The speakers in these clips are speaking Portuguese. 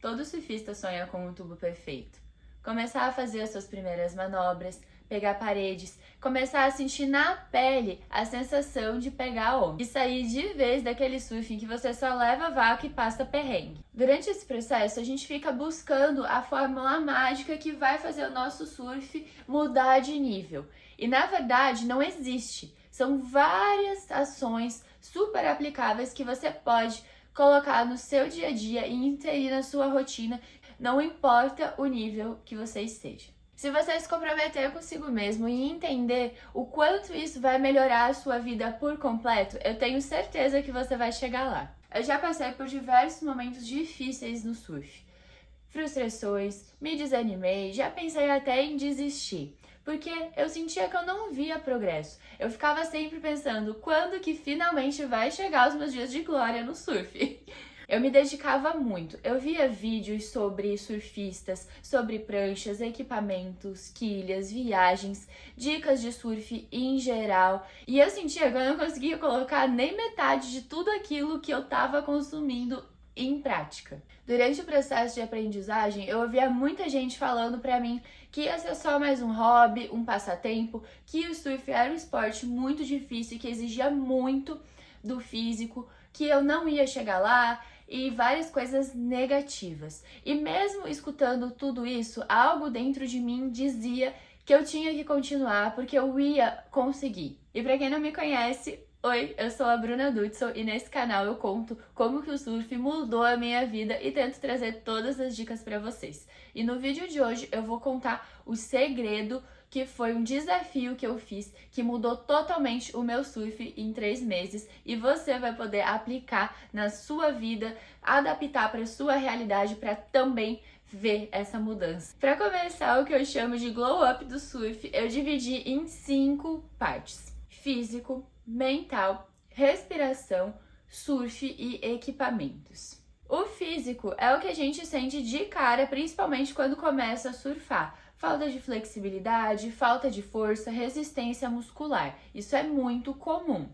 Todo surfista sonha com um tubo perfeito. Começar a fazer as suas primeiras manobras, pegar paredes, começar a sentir na pele a sensação de pegar onda e sair de vez daquele surf em que você só leva vácuo e passa perrengue. Durante esse processo, a gente fica buscando a fórmula mágica que vai fazer o nosso surf mudar de nível. E na verdade não existe. São várias ações super aplicáveis que você pode colocar no seu dia a dia e inserir na sua rotina, não importa o nível que você esteja. Se você se comprometer consigo mesmo e entender o quanto isso vai melhorar a sua vida por completo, eu tenho certeza que você vai chegar lá. Eu já passei por diversos momentos difíceis no surf. Frustrações, me desanimei, já pensei até em desistir. Porque eu sentia que eu não via progresso. Eu ficava sempre pensando, quando que finalmente vai chegar os meus dias de glória no surf? Eu me dedicava muito. Eu via vídeos sobre surfistas, sobre pranchas, equipamentos, quilhas, viagens, dicas de surf em geral. E eu sentia que eu não conseguia colocar nem metade de tudo aquilo que eu estava consumindo em prática. Durante o processo de aprendizagem, eu ouvia muita gente falando pra mim que ia ser só mais um hobby, um passatempo, que o surf era um esporte muito difícil, que exigia muito do físico, que eu não ia chegar lá e várias coisas negativas. E mesmo escutando tudo isso, algo dentro de mim dizia que eu tinha que continuar porque eu ia conseguir. E pra quem não me conhece, oi, eu sou a Bruna Dutzl e nesse canal eu conto como que o surf mudou a minha vida e tento trazer todas as dicas para vocês. E no vídeo de hoje eu vou contar o segredo que foi um desafio que eu fiz que mudou totalmente o meu surf em 3 meses e você vai poder aplicar na sua vida, adaptar para sua realidade para também ver essa mudança. Para começar, o que eu chamo de glow up do surf, eu dividi em 5 partes: físico, mental, respiração, surf e equipamentos. O físico é o que a gente sente de cara, principalmente quando começa a surfar. Falta de flexibilidade, falta de força, resistência muscular. Isso é muito comum.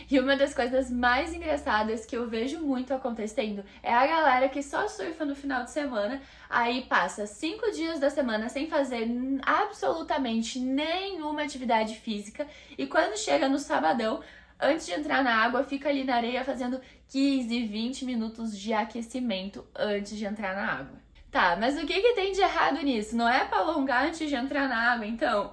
E uma das coisas mais engraçadas que eu vejo muito acontecendo é a galera que só surfa no final de semana, aí passa 5 dias da semana sem fazer absolutamente nenhuma atividade física e quando chega no sabadão, antes de entrar na água, fica ali na areia fazendo 15, 20 minutos de aquecimento antes de entrar na água. Tá, mas o que tem de errado nisso? Não é pra alongar antes de entrar na água, então?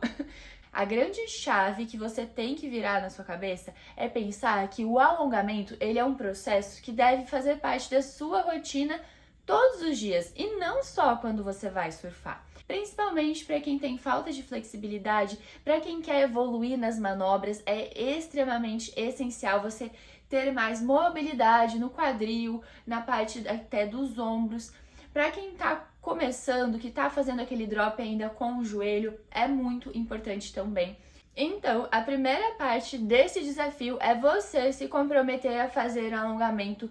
A grande chave que você tem que virar na sua cabeça é pensar que o alongamento, ele é um processo que deve fazer parte da sua rotina todos os dias e não só quando você vai surfar. Principalmente para quem tem falta de flexibilidade, para quem quer evoluir nas manobras, é extremamente essencial você ter mais mobilidade no quadril, na parte até dos ombros. Para quem está começando, que está fazendo aquele drop ainda com o joelho, é muito importante também. Então, a primeira parte desse desafio é você se comprometer a fazer alongamento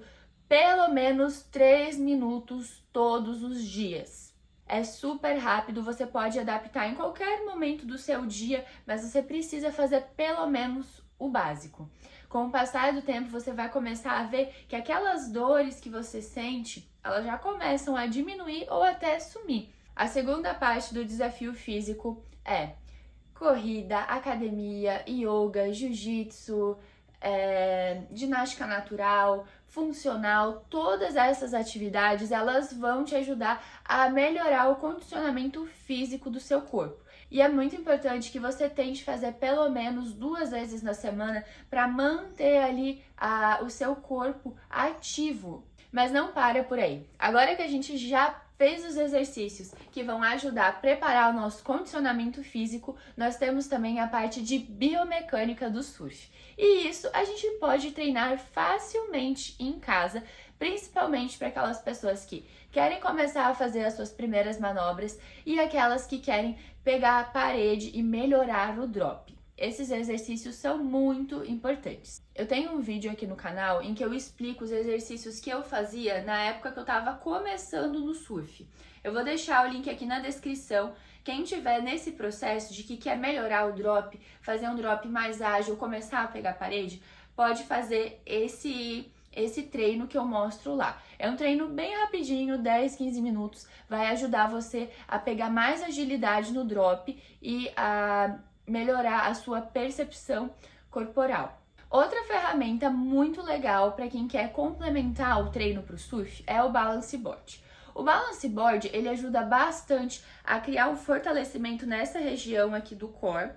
pelo menos 3 minutos todos os dias. É super rápido, você pode adaptar em qualquer momento do seu dia, mas você precisa fazer pelo menos o básico. Com o passar do tempo, você vai começar a ver que aquelas dores que você sente, elas já começam a diminuir ou até sumir. A segunda parte do desafio físico é corrida, academia, yoga, jiu-jitsu, ginástica natural, funcional. Todas essas atividades, elas vão te ajudar a melhorar o condicionamento físico do seu corpo. E é muito importante que você tente fazer pelo menos 2 vezes na semana para manter ali o seu corpo ativo. Mas não para por aí. Agora que a gente já fez os exercícios que vão ajudar a preparar o nosso condicionamento físico, nós temos também a parte de biomecânica do surf. E isso a gente pode treinar facilmente em casa, principalmente para aquelas pessoas que querem começar a fazer as suas primeiras manobras e aquelas que querem pegar a parede e melhorar o drop. Esses exercícios são muito importantes. Eu tenho um vídeo aqui no canal em que eu explico os exercícios que eu fazia na época que eu estava começando no surf. Eu vou deixar o link aqui na descrição. Quem tiver nesse processo de que quer melhorar o drop, fazer um drop mais ágil, começar a pegar a parede, pode fazer esse esse treino que eu mostro lá. É um treino bem rapidinho, 10, 15 minutos, vai ajudar você a pegar mais agilidade no drop e a melhorar a sua percepção corporal. Outra ferramenta muito legal para quem quer complementar o treino para o surf é o Balance Board. O Balance Board, ele ajuda bastante a criar um fortalecimento nessa região aqui do core,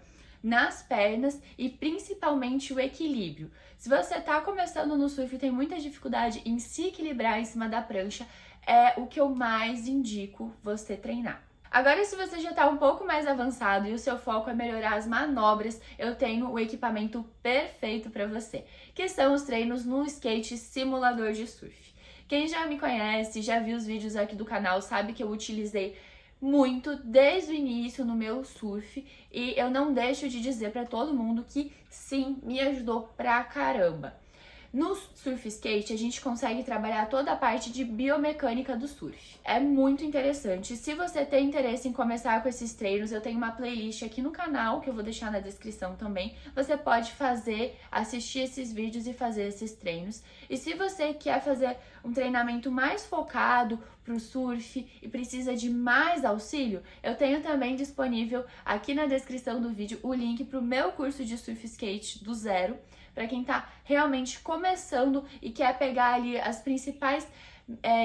nas pernas e principalmente o equilíbrio. Se você está começando no surf e tem muita dificuldade em se equilibrar em cima da prancha, é o que eu mais indico você treinar. Agora, se você já está um pouco mais avançado e o seu foco é melhorar as manobras, eu tenho o equipamento perfeito para você, que são os treinos no skate simulador de surf. Quem já me conhece, já viu os vídeos aqui do canal, sabe que eu utilizei muito desde o início no meu surf e eu não deixo de dizer para todo mundo que sim, me ajudou pra caramba. No surf skate, a gente consegue trabalhar toda a parte de biomecânica do surf. É muito interessante. Se você tem interesse em começar com esses treinos, eu tenho uma playlist aqui no canal, que eu vou deixar na descrição também. Você pode assistir esses vídeos e fazer esses treinos. E se você quer fazer um treinamento mais focado pro surf e precisa de mais auxílio, eu tenho também disponível aqui na descrição do vídeo o link pro meu curso de surf skate do zero, para quem está realmente começando e quer pegar ali as principais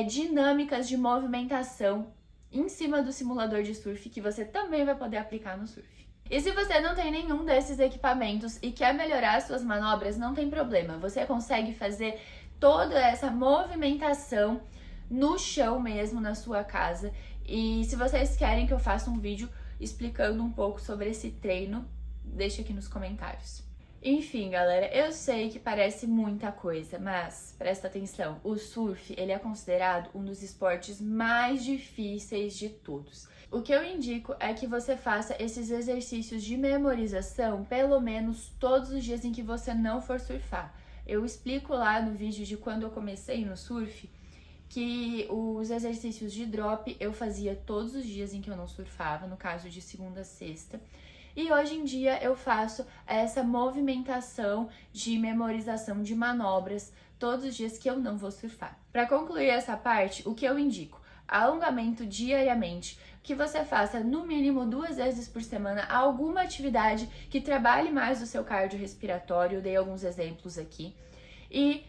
dinâmicas de movimentação em cima do simulador de surf, que você também vai poder aplicar no surf. E se você não tem nenhum desses equipamentos e quer melhorar suas manobras, não tem problema. Você consegue fazer toda essa movimentação no chão mesmo, na sua casa. E se vocês querem que eu faça um vídeo explicando um pouco sobre esse treino, deixa aqui nos comentários. Enfim, galera, eu sei que parece muita coisa, mas presta atenção, o surf, ele é considerado um dos esportes mais difíceis de todos. O que eu indico é que você faça esses exercícios de memorização pelo menos todos os dias em que você não for surfar. Eu explico lá no vídeo de quando eu comecei no surf que os exercícios de drop eu fazia todos os dias em que eu não surfava, no caso de segunda a sexta. E hoje em dia eu faço essa movimentação de memorização de manobras todos os dias que eu não vou surfar. Para concluir essa parte, o que eu indico? Alongamento diariamente, que você faça no mínimo 2 vezes por semana alguma atividade que trabalhe mais o seu cardiorrespiratório, eu dei alguns exemplos aqui, e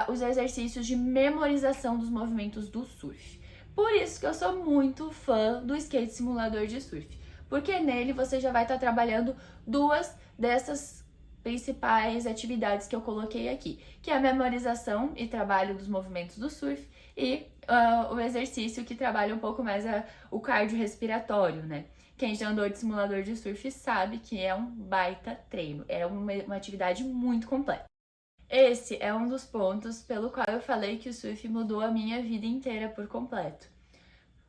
os exercícios de memorização dos movimentos do surf. Por isso que eu sou muito fã do skate simulador de surf, porque nele você já vai estar trabalhando 2 dessas principais atividades que eu coloquei aqui, que é a memorização e trabalho dos movimentos do surf e o exercício que trabalha um pouco mais o cardiorrespiratório, né? Quem já andou de simulador de surf sabe que é um baita treino, é uma atividade muito completa. Esse é um dos pontos pelo qual eu falei que o surf mudou a minha vida inteira por completo.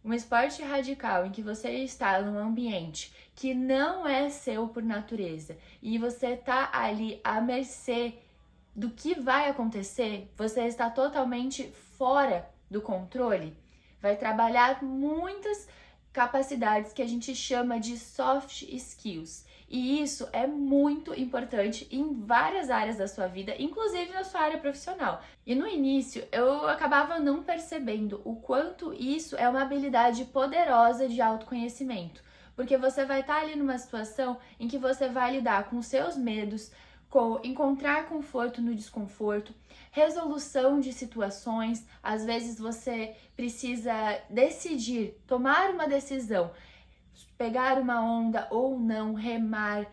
Um esporte radical em que você está num ambiente que não é seu por natureza e você está ali à mercê do que vai acontecer, você está totalmente fora do controle, vai trabalhar muitas capacidades que a gente chama de soft skills. E isso é muito importante em várias áreas da sua vida, inclusive na sua área profissional. E no início eu acabava não percebendo o quanto isso é uma habilidade poderosa de autoconhecimento, porque você vai estar ali numa situação em que você vai lidar com os seus medos, com encontrar conforto no desconforto, resolução de situações. Às vezes você precisa decidir, tomar uma decisão, pegar uma onda ou não, remar,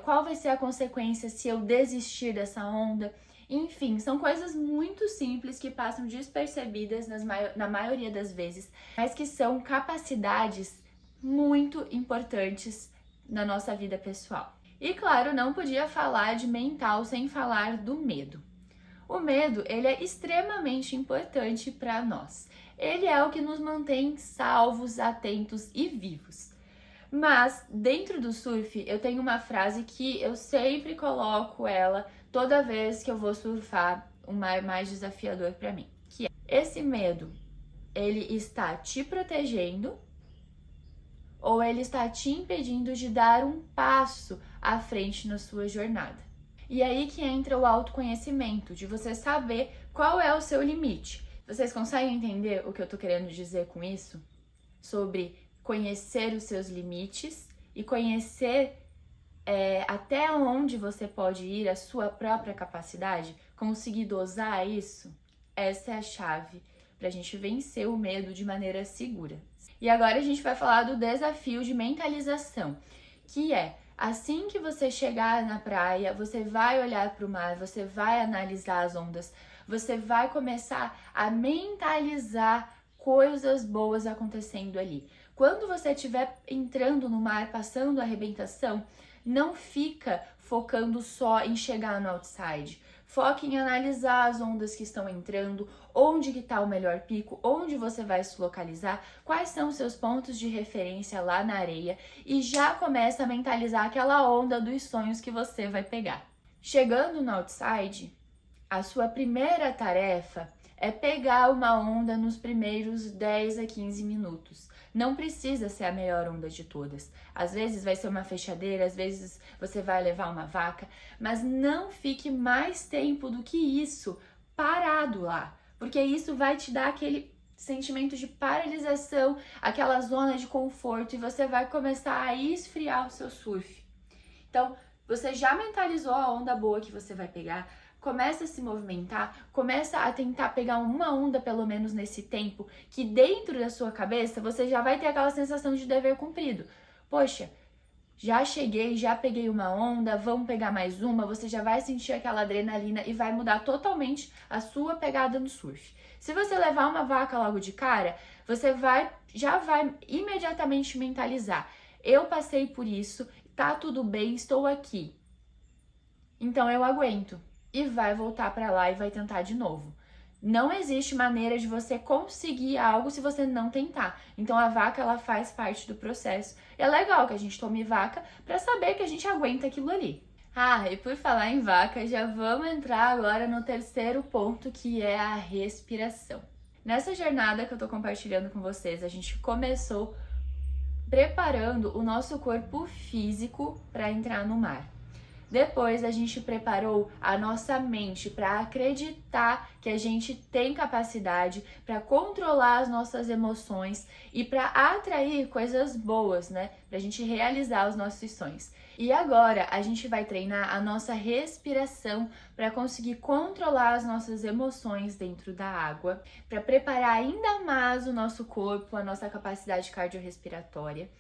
qual vai ser a consequência se eu desistir dessa onda. Enfim, são coisas muito simples que passam despercebidas na maioria das vezes, mas que são capacidades muito importantes na nossa vida pessoal. E claro, não podia falar de mental sem falar do medo. O medo, ele é extremamente importante para nós. Ele é o que nos mantém salvos, atentos e vivos. Mas dentro do surf eu tenho uma frase que eu sempre coloco ela toda vez que eu vou surfar um mar mais desafiador para mim, que é: esse medo, ele está te protegendo ou ele está te impedindo de dar um passo à frente na sua jornada? E aí que entra o autoconhecimento, de você saber Qual é o seu limite? Vocês conseguem entender o que eu tô querendo dizer com isso? Sobre conhecer os seus limites e conhecer até onde você pode ir, a sua própria capacidade, conseguir dosar isso. Essa é a chave para a gente vencer o medo de maneira segura. E agora a gente vai falar do desafio de mentalização, que é assim que você chegar na praia, você vai olhar para o mar, você vai analisar as ondas, você vai começar a mentalizar coisas boas acontecendo ali. Quando você estiver entrando no mar, passando a arrebentação, não fica focando só em chegar no outside. Foque em analisar as ondas que estão entrando, onde que está o melhor pico, onde você vai se localizar, quais são os seus pontos de referência lá na areia e já começa a mentalizar aquela onda dos sonhos que você vai pegar. Chegando no outside, a sua primeira tarefa é pegar uma onda nos primeiros 10 a 15 minutos. Não precisa ser a melhor onda de todas. Às vezes vai ser uma fechadeira, às vezes você vai levar uma vaca, mas não fique mais tempo do que isso parado lá, porque isso vai te dar aquele sentimento de paralisação, aquela zona de conforto e você vai começar a esfriar o seu surf. Então, você já mentalizou a onda boa que você vai pegar, começa a se movimentar, começa a tentar pegar uma onda pelo menos nesse tempo, que dentro da sua cabeça você já vai ter aquela sensação de dever cumprido. Poxa, já cheguei, já peguei uma onda, vamos pegar mais uma, você já vai sentir aquela adrenalina e vai mudar totalmente a sua pegada no surf. Se você levar uma vaca logo de cara, você já vai imediatamente mentalizar. Eu passei por isso, tá tudo bem, estou aqui. Então eu aguento. E vai voltar para lá e vai tentar de novo. Não existe maneira de você conseguir algo se você não tentar. Então a vaca, ela faz parte do processo. E é legal que a gente tome vaca para saber que a gente aguenta aquilo ali. Ah, e por falar em vaca, já vamos entrar agora no terceiro ponto, que é a respiração. Nessa jornada que eu tô compartilhando com vocês, a gente começou preparando o nosso corpo físico para entrar no mar. Depois a gente preparou a nossa mente para acreditar que a gente tem capacidade para controlar as nossas emoções e para atrair coisas boas, né? Para a gente realizar os nossos sonhos. E agora a gente vai treinar a nossa respiração para conseguir controlar as nossas emoções dentro da água, para preparar ainda mais o nosso corpo, a nossa capacidade cardiorrespiratória,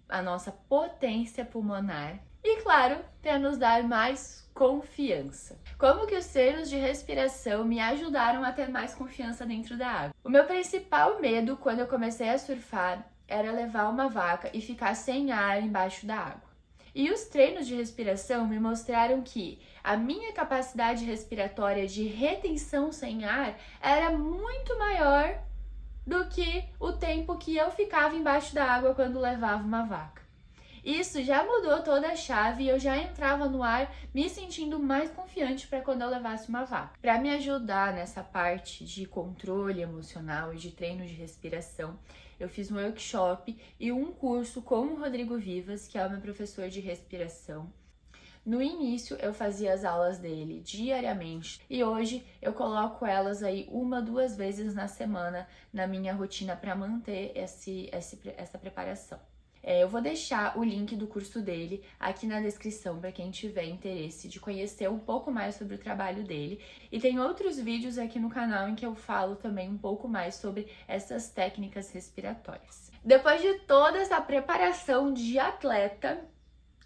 a nossa potência pulmonar. E claro, para nos dar mais confiança. Como que os treinos de respiração me ajudaram a ter mais confiança dentro da água? O meu principal medo quando eu comecei a surfar era levar uma vaca e ficar sem ar embaixo da água. E os treinos de respiração me mostraram que a minha capacidade respiratória de retenção sem ar era muito maior do que o tempo que eu ficava embaixo da água quando levava uma vaca. Isso já mudou toda a chave e eu já entrava no ar me sentindo mais confiante para quando eu levasse uma vaca. Para me ajudar nessa parte de controle emocional e de treino de respiração, eu fiz um workshop e um curso com o Rodrigo Vivas, que é o meu professor de respiração. No início eu fazia as aulas dele diariamente e hoje eu coloco elas aí 1-2 vezes na semana na minha rotina para manter essa preparação. Eu vou deixar o link do curso dele aqui na descrição para quem tiver interesse de conhecer um pouco mais sobre o trabalho dele. E tem outros vídeos aqui no canal em que eu falo também um pouco mais sobre essas técnicas respiratórias. Depois de toda essa preparação de atleta,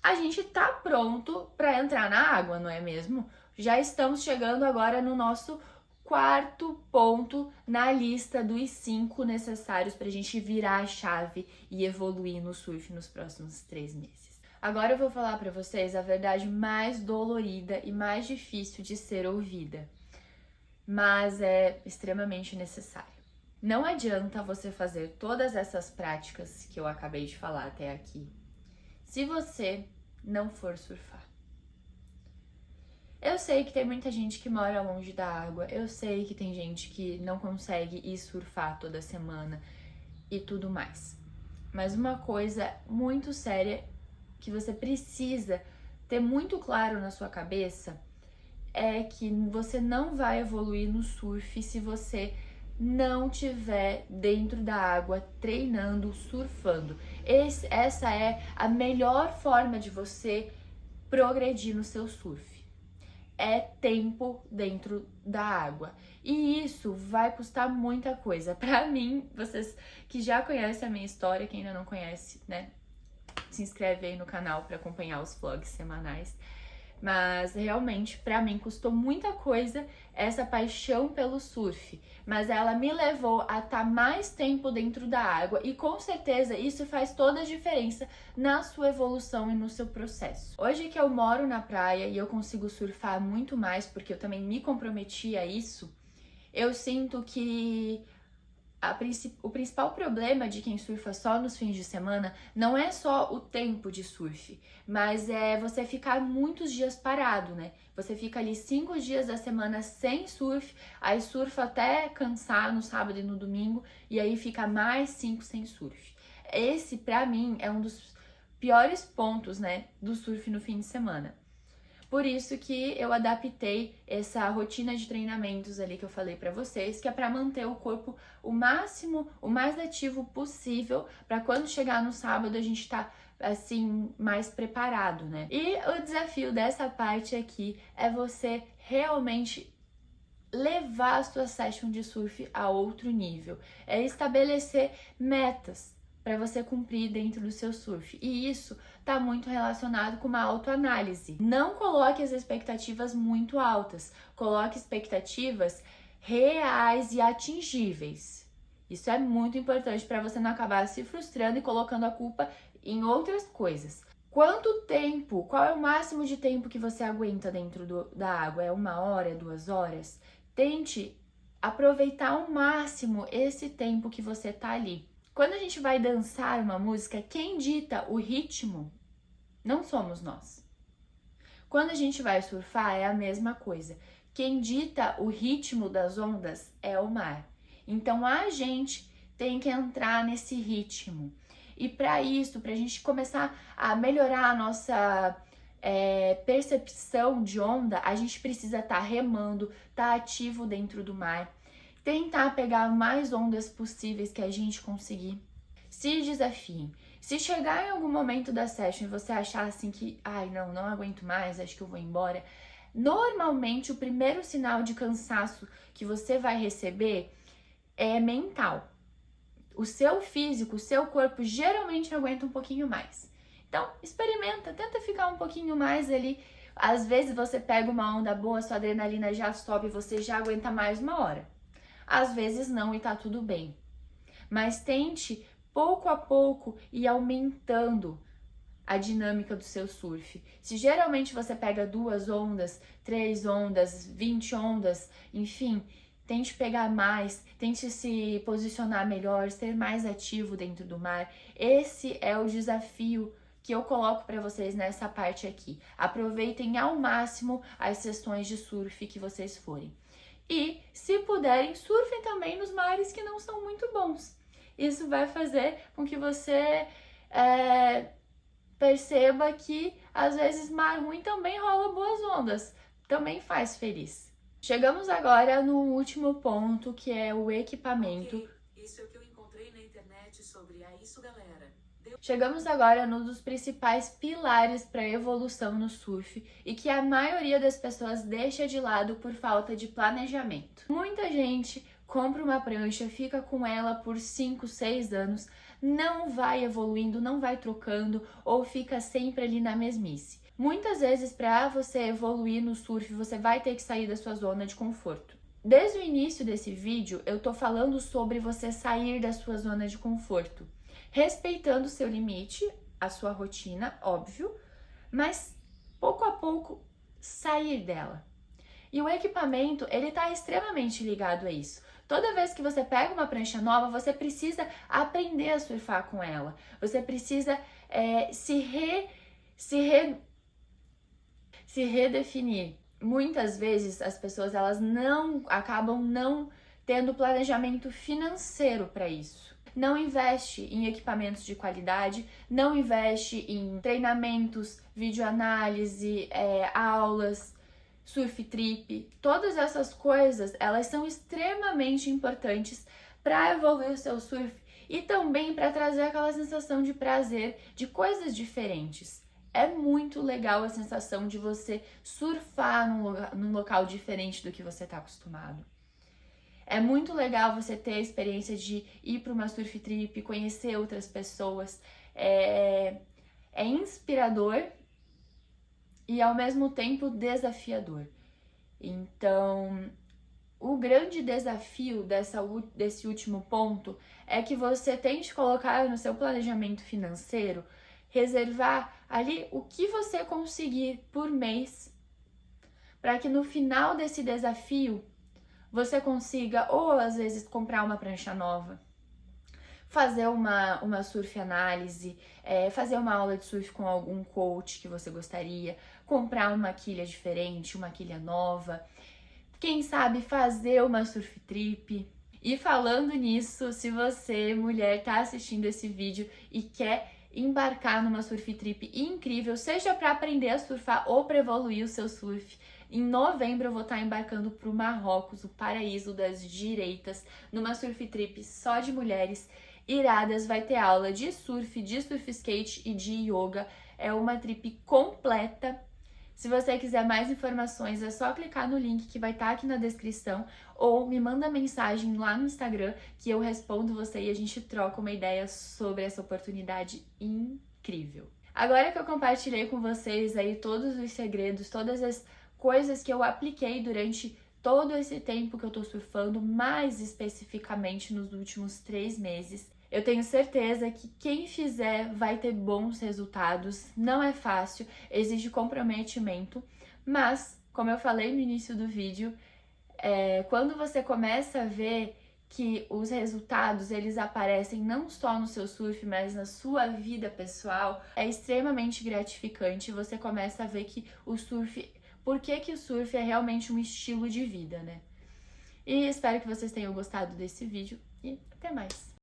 a gente tá pronto para entrar na água, não é mesmo? Já estamos chegando agora no nosso quarto ponto na lista dos 5 necessários para a gente virar a chave e evoluir no surf nos próximos 3 meses. Agora eu vou falar para vocês a verdade mais dolorida e mais difícil de ser ouvida, mas é extremamente necessária. Não adianta você fazer todas essas práticas que eu acabei de falar até aqui se você não for surfar. Eu sei que tem muita gente que mora longe da água, eu sei que tem gente que não consegue ir surfar toda semana e tudo mais. Mas uma coisa muito séria que você precisa ter muito claro na sua cabeça é que você não vai evoluir no surf se você não tiver dentro da água treinando, surfando. Essa é a melhor forma de você progredir no seu surf. É tempo dentro da água. E isso vai custar muita coisa. Pra mim, vocês que já conhecem a minha história, quem ainda não conhece, né? Se inscreve aí no canal para acompanhar os vlogs semanais. Mas realmente, pra mim, custou muita coisa essa paixão pelo surf. Mas ela me levou a estar mais tempo dentro da água. E com certeza isso faz toda a diferença na sua evolução e no seu processo. Hoje que eu moro na praia e eu consigo surfar muito mais, porque eu também me comprometi a isso, eu sinto que o principal problema de quem surfa só nos fins de semana não é só o tempo de surf, mas é você ficar muitos dias parado, né? Você fica ali 5 dias da semana sem surf, aí surfa até cansar no sábado e no domingo, e aí fica mais 5 sem surf. Esse, pra mim, é um dos piores pontos, né, do surf no fim de semana. Por isso que eu adaptei essa rotina de treinamentos ali que eu falei pra vocês, que é pra manter o corpo o mais ativo possível, pra quando chegar no sábado a gente tá assim mais preparado, né? E o desafio dessa parte aqui é você realmente levar a sua session de surf a outro nível, é estabelecer metas para você cumprir dentro do seu surf. E isso está muito relacionado com uma autoanálise. Não coloque as expectativas muito altas, coloque expectativas reais e atingíveis. Isso é muito importante para você não acabar se frustrando e colocando a culpa em outras coisas. Quanto tempo? Qual é o máximo de tempo que você aguenta dentro da água? É 1 hora, 2 horas? Tente aproveitar ao máximo esse tempo que você tá ali. Quando a gente vai dançar uma música, quem dita o ritmo não somos nós. Quando a gente vai surfar, é a mesma coisa. Quem dita o ritmo das ondas é o mar. Então a gente tem que entrar nesse ritmo. E para isso, para a gente começar a melhorar a nossa percepção de onda, a gente precisa estar remando, estar ativo dentro do mar. Tentar pegar mais ondas possíveis que a gente conseguir. Se desafie. Se chegar em algum momento da session e você achar assim que, não aguento mais, acho que eu vou embora. Normalmente o primeiro sinal de cansaço que você vai receber é mental. O seu físico, o seu corpo geralmente aguenta um pouquinho mais. Então, experimenta, tenta ficar um pouquinho mais ali. Às vezes você pega uma onda boa, sua adrenalina já sobe, você já aguenta mais 1 hora. Às vezes não e tá tudo bem. Mas tente, pouco a pouco, ir aumentando a dinâmica do seu surf. Se geralmente você pega 2 ondas, 3 ondas, 20 ondas, enfim, tente pegar mais, tente se posicionar melhor, ser mais ativo dentro do mar. Esse é o desafio que eu coloco para vocês nessa parte aqui. Aproveitem ao máximo as sessões de surf que vocês forem. E, se puderem, surfem também nos mares que não são muito bons. Isso vai fazer com que você perceba que, às vezes, mar ruim também rola boas ondas. Também faz feliz. Chegamos agora no último ponto, que é o equipamento. Okay. Isso é o que eu encontrei na internet sobre isso, galera. Chegamos agora num dos principais pilares para a evolução no surf e que a maioria das pessoas deixa de lado por falta de planejamento. Muita gente compra uma prancha, fica com ela por 5, 6 anos, não vai evoluindo, não vai trocando ou fica sempre ali na mesmice. Muitas vezes, para você evoluir no surf, você vai ter que sair da sua zona de conforto. Desde o início desse vídeo, eu tô falando sobre você sair da sua zona de conforto, respeitando o seu limite, a sua rotina, óbvio, mas pouco a pouco sair dela. E o equipamento, ele tá extremamente ligado a isso. Toda vez que você pega uma prancha nova, você precisa aprender a surfar com ela. Você precisa se redefinir. Muitas vezes as pessoas elas acabam não tendo planejamento financeiro para isso. Não investe em equipamentos de qualidade, não investe em treinamentos, videoanálise, aulas. surf trip, todas essas coisas, elas são extremamente importantes para evoluir o seu surf e também para trazer aquela sensação de prazer de coisas diferentes. É muito legal a sensação de você surfar num local diferente do que você está acostumado. É muito legal você ter a experiência de ir para uma surf trip, conhecer outras pessoas. É inspirador e ao mesmo tempo desafiador. Então, o grande desafio desse último ponto é que você tente colocar no seu planejamento financeiro, reservar ali o que você conseguir por mês, para que no final desse desafio você consiga, ou às vezes, comprar uma prancha nova, fazer uma surf análise, fazer uma aula de surf com algum coach que você gostaria, comprar uma quilha diferente, uma quilha nova, quem sabe fazer uma surf trip. E falando nisso, se você, mulher, tá assistindo esse vídeo e quer embarcar numa surf trip incrível, seja para aprender a surfar ou para evoluir o seu surf, em novembro eu vou estar embarcando para o Marrocos, o paraíso das direitas, numa surf trip só de mulheres iradas. Vai ter aula de surf skate e de yoga. É uma trip completa. Se você quiser mais informações, é só clicar no link que vai estar aqui na descrição ou me manda mensagem lá no Instagram que eu respondo você e a gente troca uma ideia sobre essa oportunidade incrível. Agora que eu compartilhei com vocês aí todos os segredos, todas as coisas que eu apliquei durante todo esse tempo que eu tô surfando, mais especificamente nos últimos 3 meses, eu tenho certeza que quem fizer vai ter bons resultados. Não é fácil, exige comprometimento, mas, como eu falei no início do vídeo, quando você começa a ver que os resultados eles aparecem não só no seu surf, mas na sua vida pessoal, é extremamente gratificante. Você começa a ver que o surf, por que o surf é realmente um estilo de vida, né? E espero que vocês tenham gostado desse vídeo e até mais!